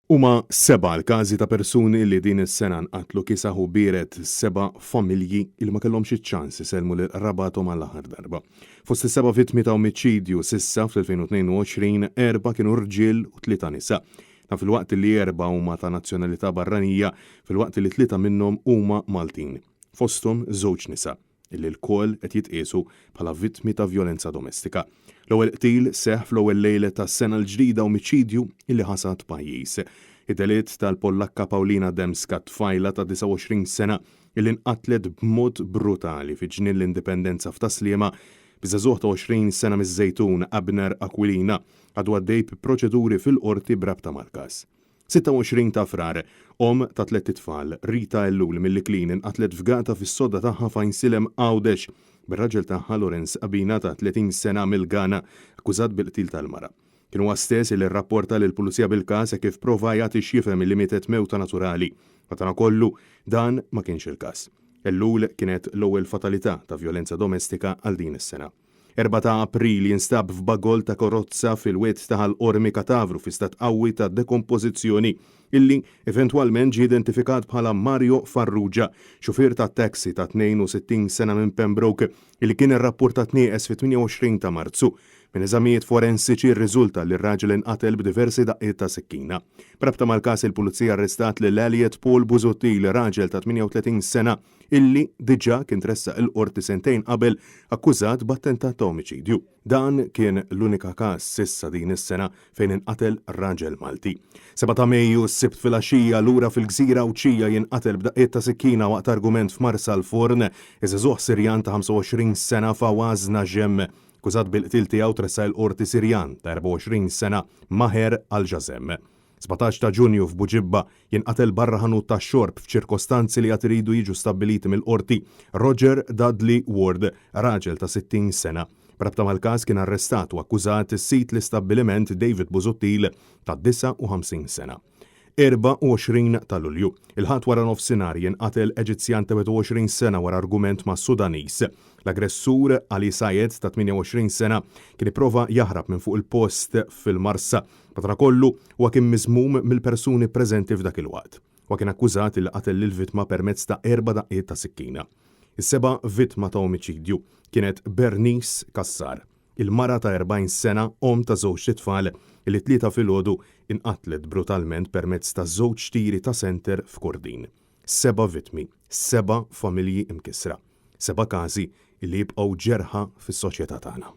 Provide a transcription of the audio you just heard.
Huma 7 l-każi ta' persuni li din is-sena nqatlu kisaħu biret 7 familji li ma kellhomx iċ-ċans iselmu lil rabathom għall-aħħar darba. Fost is-7 vittmi ta' omiċidju s'issa fl-2022 4 kienu rġiel u 3 nisa. Ta' fil-waqt li 4 huma ta' nazzjonalità barranija, fil-waqt li 3 minnhom huma Maltin. Fosthom żewġ nisa illi l-koll qed jitqiesu bħala vittmi ta' vjolenza domestika. L-ewwel qtil seħħ fl-ewwel lejla tas-sena l-ġdida omiċidju illi ħasad pajjiż. Id-delitt tal-Pollakka Paulina Dębska tfajla ta' 29 sena illi nqatlet b'mod brutali fi ġnien l-Indipendenza f'Taslima biżagħżugħ ta' 20 sena miż-Żejtun Abner Aquilina għadu għaddej b'proċeduri fil-qorti brabta mal-każ. 26 ta' frar, ta' 3 tfal, Rita Ellul mill-Iklin inqatlet f'gata fis-sodda tagħha fejn silem Għawdex bir-raġel tagħha Lorenz Qabina ta' 30 sena mill-Ghana akkużat bil-qtil tal-mara. Kien huwa stess li rrapporta lill-Pulizija bil-każ kif prova jagħti x'jifhem li mietet mewta naturali. Madankollu dan ma kienx il-każ. Ellul kienet l-ewwel fatalità ta' vjolenza domestika għal din is-sena. 4 ta' April jinstab f'bagol ta' Korozza fil-wied ta' Ormi Katavru fi stat qawwi ta' dekompożizzjoni illi eventwalment ġie identifikat bħala Mario Farrugia, xufier ta' taxi ta' 62 sena minn Pembroke illi kien irrapportat nieqes fit-28 ta' Marzu. Minn eżamijiet forensiċi rriżulta li r-raġel inqatel b'diversi daqqiet ta' sikkina. Brabta mal-każ il-Pulizija arrestat lil Elliot Paul Busuttil, raġel ta' 38 sena illi diġà kien tressaq il-qorti sentejn qabel akkużat b'attentat ta' omiċidju. Dan kien l-unika każ s'issa din is-sena fejn inqatel raġel Malti. 7 ta' Mejju s-sibt filgħaxija lura fil-Gżira Awċija jinqatel b'daqqiet ta' sikkina waqt argument f'Marsa l-Forn, iżagħżugħ Sirjan ta' 25 sena Fawaz Najem, akkużat bil-qtil tiegħu tressaq il-qorti Sirjan ta' 24 sena Maher Al-Ġazem. 17 ta' Ġunju f'Buġibba jinqatel barra ħanut ta' xorb f'ċirkostanzi li qed iridu jiġu stabbiliti mill-qorti Roger Dudley Ward, raġel ta' 60 sena. Brabta mal-każ kien arrestat u akkużat is-sit l-istabbiliment David Busuttil ta' 59 sena. 24 ta' Lulju, il-ħadd wara nofsinhar jinqatel Eġizzjan ta' 20 sena wara argument ma' Sudanis. L-aggressur Ali Sayed ta' 28 sena kien ipprova jaħrab minn fuq il-post fil-Marsa. Madankollu huwa kien miżmum mill-persuni preżenti f'dak il-waqt. Huwa kien akkużat li qatel lill-vittma permezz ta' 4 daqqiet ta' sikkina. Is-7 vittma ta' omiċidju kienet Bernice Kassar, il-mara ta' 40 sena ta' żewġ tfal illi 3 filgħodu inqatlet brutalment permezz ta' żewġ tiri ta' senter f'Kordin. 7 vittmi, 7 familji imkisra, 7 każi illi jibqgħu ġerħa fis-soċjetà tagħna.